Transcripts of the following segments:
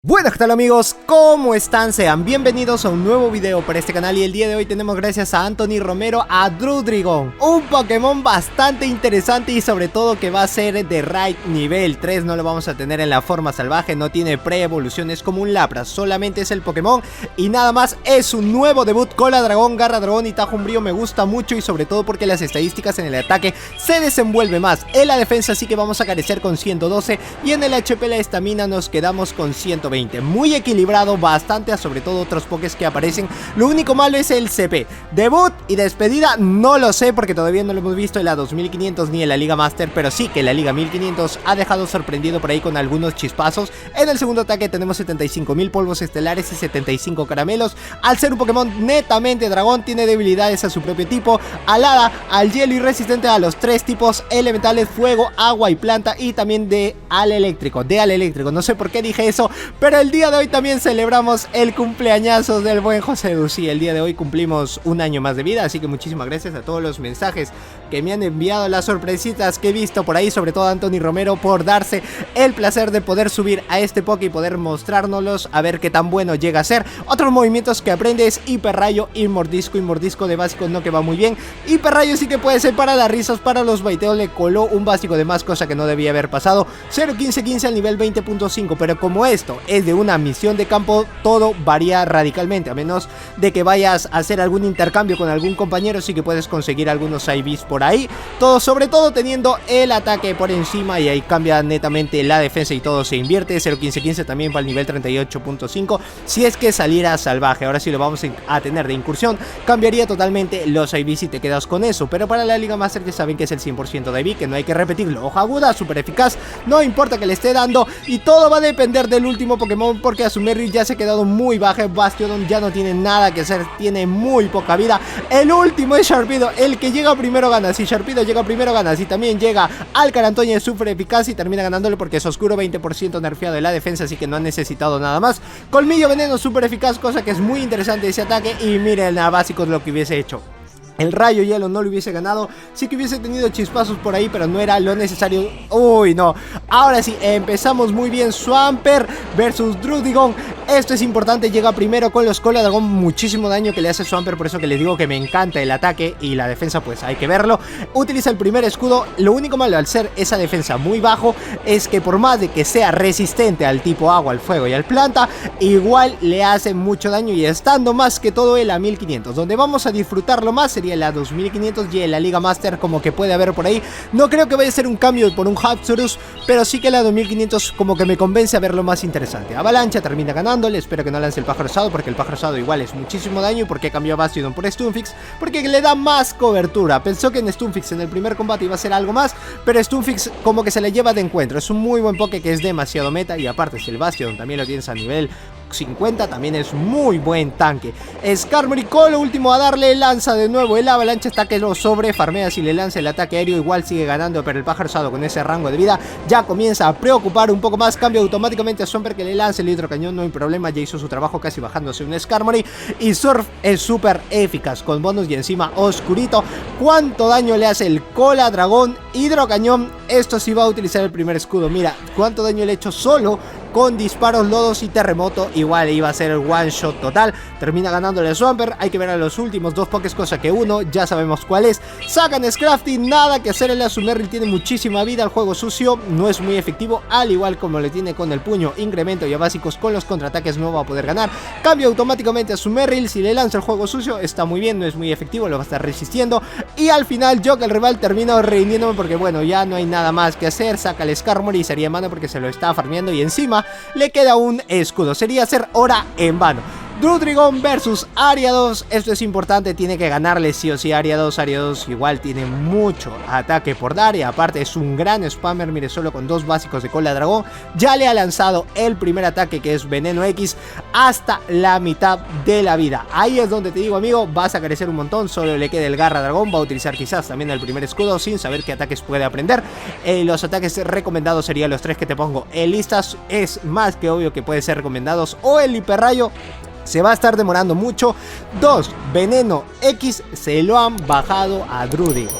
Buenas, ¿qué tal amigos? ¿Cómo están? Sean bienvenidos a un nuevo video para este canal y el día de hoy tenemos gracias a Anthony Romero a Druddigon, un Pokémon bastante interesante y sobre todo que va a ser de Raid nivel 3, no lo vamos a tener en la forma salvaje, no tiene pre-evolución, es como un Lapras, solamente es el Pokémon y nada más. Es un nuevo debut, Cola Dragón, Garra Dragón y Tajo Umbrío, me gusta mucho y sobre todo porque las estadísticas en el ataque se desenvuelve más, en la defensa sí que vamos a carecer con 112 y en el HP la estamina nos quedamos con 120. Muy equilibrado, bastante a sobre todo otros pokés que aparecen. Lo único malo es el CP. Debut y despedida no lo sé porque todavía no lo hemos visto en la 2500 ni en la Liga Master, pero sí que en la Liga 1500 ha dejado sorprendido por ahí con algunos chispazos. En el segundo ataque tenemos 75.000 polvos estelares y 75 caramelos. Al ser un Pokémon netamente dragón, tiene debilidades a su propio tipo, al hada, al hielo y resistente a los tres tipos elementales, fuego, agua y planta, y también al eléctrico, no sé por qué dije eso, pero el día de hoy también celebramos el cumpleañazo del buen José Ducía. El día de hoy cumplimos un año más de vida, así que muchísimas gracias a todos los mensajes que me han enviado, las sorpresitas que he visto por ahí, sobre todo a Anthony Romero por darse el placer de poder subir a este Poké y poder mostrárnoslos, a ver qué tan bueno llega a ser. Otros movimientos que aprende es Hiper Rayo y Mordisco de básico no, que va muy bien. Hiper Rayo sí que puede ser para las risas, para los baiteos le coló un básico de más, cosa que no debía haber pasado. 0-15-15 al nivel 20.5, pero como esto es de una misión de campo, todo varía radicalmente, a menos de que vayas a hacer algún intercambio con algún compañero, sí que puedes conseguir algunos IVs por ahí, todo sobre todo teniendo el ataque por encima, y ahí cambia netamente la defensa y todo se invierte. 0-15-15 también para el nivel 38.5 si es que saliera salvaje. Ahora sí lo vamos a tener de incursión, cambiaría totalmente los IVs si te quedas con eso, pero para la Liga Master ya saben que es el 100% de IV, que no hay que repetirlo. Hoja aguda, súper eficaz, no importa que le esté dando, y todo va a depender del último Pokémon porque Azumarill ya se ha quedado muy baja. Bastiodon ya no tiene nada que hacer, tiene muy poca vida. El último es Sharpedo, el que llega primero gana. Si Sharpedo llega primero gana, si también llega Alcarantoña es súper eficaz y termina ganándole porque es oscuro, 20% nerfeado de la defensa, así que no ha necesitado nada más. Colmillo Veneno súper eficaz, cosa que es muy interesante ese ataque, y miren a básicos lo que hubiese hecho. El rayo hielo no lo hubiese ganado, sí que hubiese tenido chispazos por ahí, pero no era lo necesario. Uy, no. Ahora sí, empezamos muy bien. Swampert versus Druddigon. Esto es importante, llega primero con los Cola Dragón, muchísimo daño que le hace Swampert, por eso que les digo que me encanta el ataque y la defensa, pues hay que verlo. Utiliza el primer escudo, lo único malo al ser esa defensa muy bajo es que por más de que sea resistente al tipo agua, al fuego y al planta, igual le hace mucho daño, y estando más que todo en la 1500, donde vamos a disfrutarlo más sería en la 2500 y en la Liga Master, como que puede haber por ahí. No creo que vaya a ser un cambio por un Haxorus, pero sí que la 2500 como que me convence a verlo más interesante. Avalancha termina ganándole, espero que no lance el pájaro rosado porque el pájaro rosado igual es muchísimo daño. ¿Y por qué cambió a Bastiodon por Stunfix? Porque le da más cobertura. Pensó que en Stunfix en el primer combate iba a ser algo más, pero Stunfix como que se le lleva de encuentro. Es un muy buen Poké que es demasiado meta, y aparte si el Bastiodon también lo tienes a nivel 50 también es muy buen tanque. Skarmory con lo último a darle, lanza de nuevo el avalancha, está que lo sobre farmea. Si le lanza el ataque aéreo igual sigue ganando, pero el pájaro rosado con ese rango de vida ya comienza a preocupar un poco más. Cambia automáticamente a Swampert, que le lance el hidrocañón, no hay problema, ya hizo su trabajo casi bajándose un Skarmory. Y Surf es súper eficaz con bonus y encima oscurito. ¿Cuánto daño le hace el Cola Dragón? Hidrocañón, esto sí va a utilizar el primer escudo. Mira cuánto daño le he hecho solo con disparos, lodos y terremoto. Igual iba a ser el one shot total. Termina ganándole a Swampert. Hay que ver a los últimos dos pokés, cosa que uno ya sabemos cuál es. Sacan Scrafty, nada que hacer. El Azumarill tiene muchísima vida. El juego sucio no es muy efectivo, al igual como le tiene con el puño. Incremento y a básicos con los contraataques no va a poder ganar. Cambia automáticamente a Azumarill. Si le lanza el juego sucio está muy bien, no es muy efectivo, lo va a estar resistiendo. Y al final yo, que el rival, termino rindiéndome porque bueno, ya no hay nada más que hacer. Saca el Skarmory y sería mano porque se lo está farmeando, y encima le queda un escudo, sería hacer hora en vano. Druddigon versus Ariados, esto es importante, tiene que ganarle sí o sí a Ariados. Ariados igual tiene mucho ataque por dar y aparte es un gran spammer. Mire, solo con dos básicos de Cola Dragón ya le ha lanzado el primer ataque, que es Veneno X, hasta la mitad de la vida. Ahí es donde te digo, amigo, vas a carecer un montón. Solo le queda el Garra Dragón, va a utilizar quizás también el primer escudo sin saber qué ataques puede aprender. Los ataques recomendados serían los tres que te pongo en listas, es más que obvio que puede ser recomendados, o el Hiper Rayo. Se va a estar demorando mucho. 2. Veneno X se lo han bajado a Druddigon.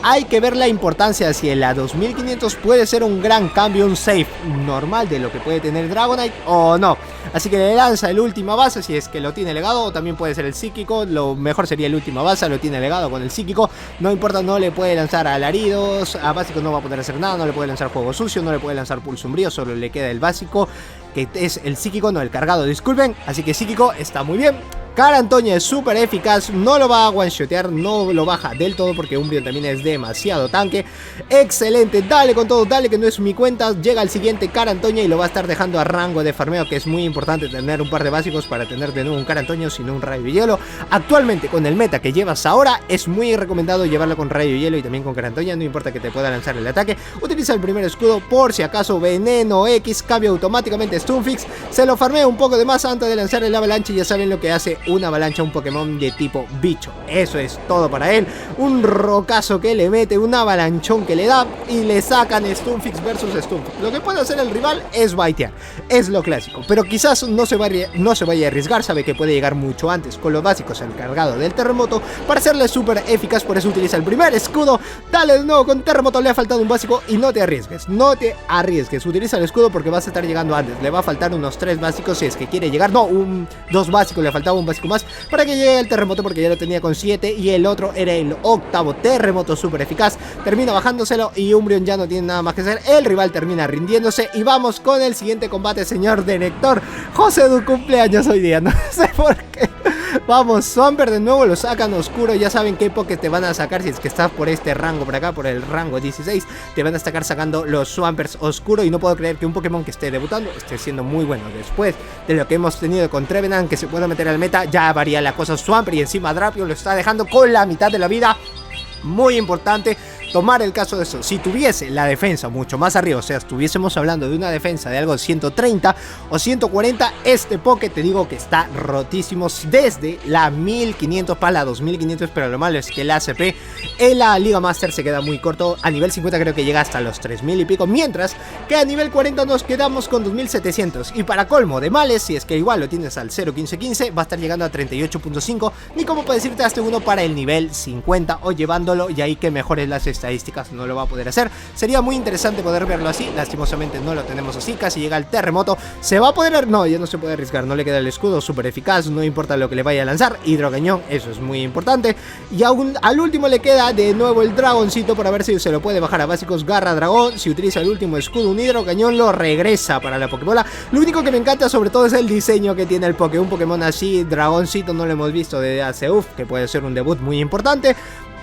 hay que ver la importancia si en la 2500 puede ser un gran cambio, un save normal de lo que puede tener Dragonite o no. Así que le lanza el última base si es que lo tiene legado, o también puede ser el psíquico. Lo mejor sería el última base, lo tiene legado con el psíquico. No importa, no le puede lanzar alaridos, a básico no va a poder hacer nada, no le puede lanzar fuego sucio, no le puede lanzar pulso umbrío, solo le queda el básico, que es el psíquico, no el cargado, disculpen. Así que psíquico está muy bien. Cara Antonia es súper eficaz, no lo va a one-shotear, no lo baja del todo porque Umbreon también es demasiado tanque. Excelente, dale con todo, dale que no es mi cuenta. Llega el siguiente Cara Antonia y lo va a estar dejando a rango de farmeo, que es muy importante tener un par de básicos para tener de nuevo un Cara Antonia, sino un Rayo Hielo. Actualmente con el meta que llevas ahora es muy recomendado llevarlo con Rayo Hielo y también con Cara Antonia, no importa que te pueda lanzar el ataque. Utiliza el primer escudo por si acaso Veneno X, cambia automáticamente Stunfix, se lo farmea un poco de más antes de lanzar el avalanche y ya saben lo que hace una avalancha, un Pokémon de tipo bicho. Eso es todo para él, un rocazo que le mete, un avalanchón que le da y le sacan Stunfix versus Stunfix. Lo que puede hacer el rival es baitear, es lo clásico, pero quizás no se vaya a arriesgar, sabe que puede llegar mucho antes con los básicos al cargado del terremoto para hacerle súper eficaz, por eso utiliza el primer escudo. Dale de nuevo con terremoto, le ha faltado un básico y no te arriesgues, utiliza el escudo porque vas a estar llegando antes, le va a faltar unos 3 básicos si es que quiere llegar, no, 2 básicos, le faltaba un básico más para que llegue el terremoto porque ya lo tenía con 7 y el otro era el octavo terremoto súper eficaz. Termina bajándoselo y Umbreon ya no tiene nada más que hacer, el rival termina rindiéndose y vamos con el siguiente combate, señor Denector. José, tu cumpleaños hoy día, no sé por qué. Vamos, Swampert de nuevo, lo sacan oscuro. Ya saben qué Poké te van a sacar si es que estás por este rango por acá, por el rango 16. Te van a estar sacando los Swamperts oscuro. Y no puedo creer que un Pokémon que esté debutando esté siendo muy bueno. Después de lo que hemos tenido con Trevenant, que se pueda meter al meta, ya varía la cosa Swampert. Y encima Drapion lo está dejando con la mitad de la vida. Muy importante tomar el caso de eso. Si tuviese la defensa mucho más arriba, o sea, estuviésemos hablando de una defensa de algo de 130 o 140, este Poké te digo que está rotísimo desde la 1500 para la 2500, pero lo malo es que el ACP en la Liga Master se queda muy corto. A nivel 50 creo que llega hasta los 3000 y pico, mientras que a nivel 40 nos quedamos con 2700. Y para colmo de males, si es que igual lo tienes al 0.15.15, va a estar llegando a 38.5, ni como puedes decirte hasta uno para el nivel 50 o llevándolo, y ahí que mejores las estadísticas no lo va a poder hacer. Sería muy interesante poder verlo así, lastimosamente no lo tenemos así. Casi llega el terremoto, se va a poder, no, ya no se puede arriesgar, no le queda el escudo súper eficaz, no importa lo que le vaya a lanzar. Hidrocañón, eso es muy importante. Y al último le queda de nuevo el dragoncito para ver si se lo puede bajar a básicos. Garra dragón, si utiliza el último escudo, un hidrocañón lo regresa para la Pokébola. Lo único que me encanta sobre todo es el diseño que tiene el Poké. Un Pokémon así, dragoncito, no lo hemos visto desde hace que puede ser un debut muy importante.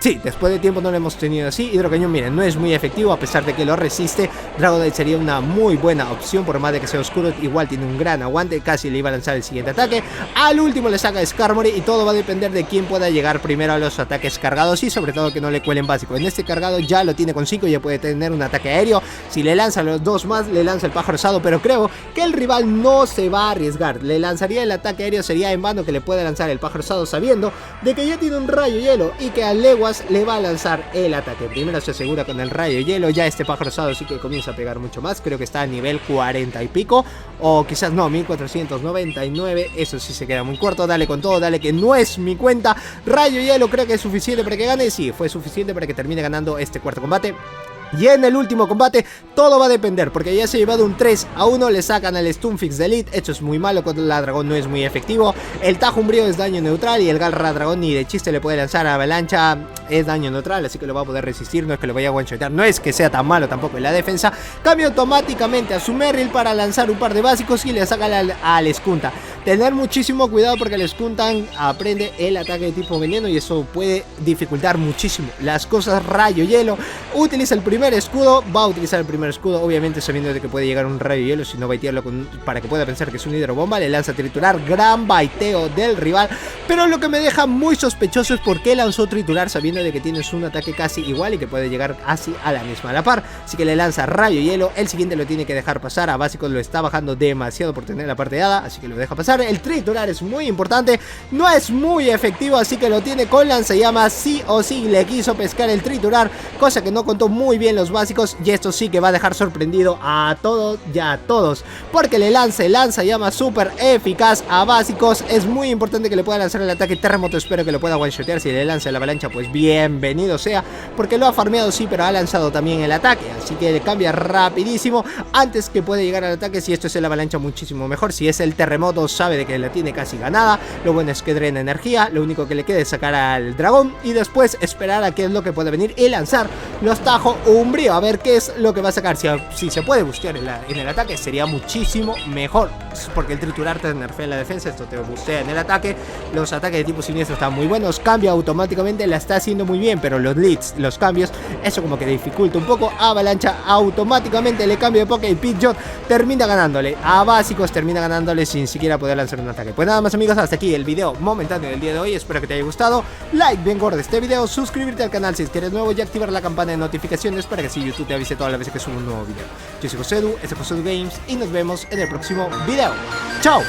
Sí, después de tiempo no lo hemos tenido así. Hidrocañón, miren, no es muy efectivo a pesar de que lo resiste. Dragonite sería una muy buena opción, por más de que sea oscuro, igual tiene un gran aguante. Casi le iba a lanzar el siguiente ataque. Al último le saca Skarmory y todo va a depender de quién pueda llegar primero a los ataques cargados y sobre todo que no le cuelen básico. En este cargado ya lo tiene con 5, ya puede tener un ataque aéreo. Si le lanza los 2 más, le lanza el pájaro rosado, pero creo que el rival no se va a arriesgar. Le lanzaría el ataque aéreo, sería en vano que le pueda lanzar el pájaro rosado sabiendo de que ya tiene un rayo hielo y que a leguas le va a lanzar el ataque. Primero se asegura con el rayo hielo, ya este pájaro rosado sí que comienza a pegar mucho más, creo que está a nivel 40 y pico, o quizás no, 1499, eso sí se queda muy corto. Dale con todo, dale que no es mi cuenta. Rayo hielo, creo que es suficiente para que gane, sí, fue suficiente para que termine ganando este cuarto combate. Y en el último combate todo va a depender, porque ya se ha llevado un 3-1, le sacan al Stunfix de Elite. Esto es muy malo, contra la dragón no es muy efectivo. El Tajo Umbrío es daño neutral y el Garra Dragón ni de chiste le puede lanzar a Avalancha, es daño neutral, así que lo va a poder resistir. No es que lo vaya a one-shotear, no es que sea tan malo tampoco en la defensa. Cambia automáticamente a su Merrill para lanzar un par de básicos y le saca al Skuntank. Tener muchísimo cuidado porque el Skuntank aprende el ataque de tipo veneno y eso puede dificultar muchísimo las cosas. Rayo hielo, utiliza el primer escudo, va a utilizar el primer escudo, obviamente sabiendo de que puede llegar un rayo hielo, si no baitearlo para que pueda pensar que es un hidrobomba. Le lanza a triturar, gran baiteo del rival, pero lo que me deja muy sospechoso es por qué lanzó triturar sabiendo de que tienes un ataque casi igual y que puede llegar así a la misma a la par. Así que le lanza rayo hielo, el siguiente lo tiene que dejar pasar, a básicos lo está bajando demasiado por tener la parte de hada, así que lo deja pasar. lanzar. El triturar es muy importante, no es muy efectivo, así que lo tiene con lanzallamas. Sí o sí le quiso pescar el triturar, cosa que no contó muy bien los básicos, y esto sí que va a dejar sorprendido a todos y a todos, porque le lanza el lanzallamas súper eficaz a básicos. Es muy importante que le pueda lanzar el ataque terremoto, espero que lo pueda one-shotear. Si le lanza la avalancha, pues bienvenido sea, porque lo ha farmeado sí, pero ha lanzado también el ataque, así que le cambia rapidísimo antes que puede llegar al ataque. Si esto es el avalancha, muchísimo mejor. Si es el terremoto, sabe de que la tiene casi ganada. Lo bueno es que drena energía, lo único que le queda es sacar al dragón y después esperar a qué es lo que puede venir y lanzar los Tajo Umbrío, a ver qué es lo que va a sacar. Si se puede bustear en el ataque, sería muchísimo mejor, porque el triturar te nerfea en la defensa, esto te bustea en el ataque. Los ataques de tipo siniestro están muy buenos, cambia automáticamente, la está haciendo muy bien, pero los leads, los cambios, eso como que dificulta un poco. Avalancha automáticamente le cambia de poke y Pidgeot termina ganándole a básicos, termina ganándole sin siquiera poder lanzar un ataque. Pues nada más, amigos, hasta aquí el video momentáneo del día de hoy. Espero que te haya gustado. Like bien gordo este video, suscribirte al canal si es que eres nuevo y activar la campana de notificaciones para que así YouTube te avise todas las veces que subo un nuevo video. Yo soy Josedu, este es Josedu Games y nos vemos en el próximo video. ¡Chao!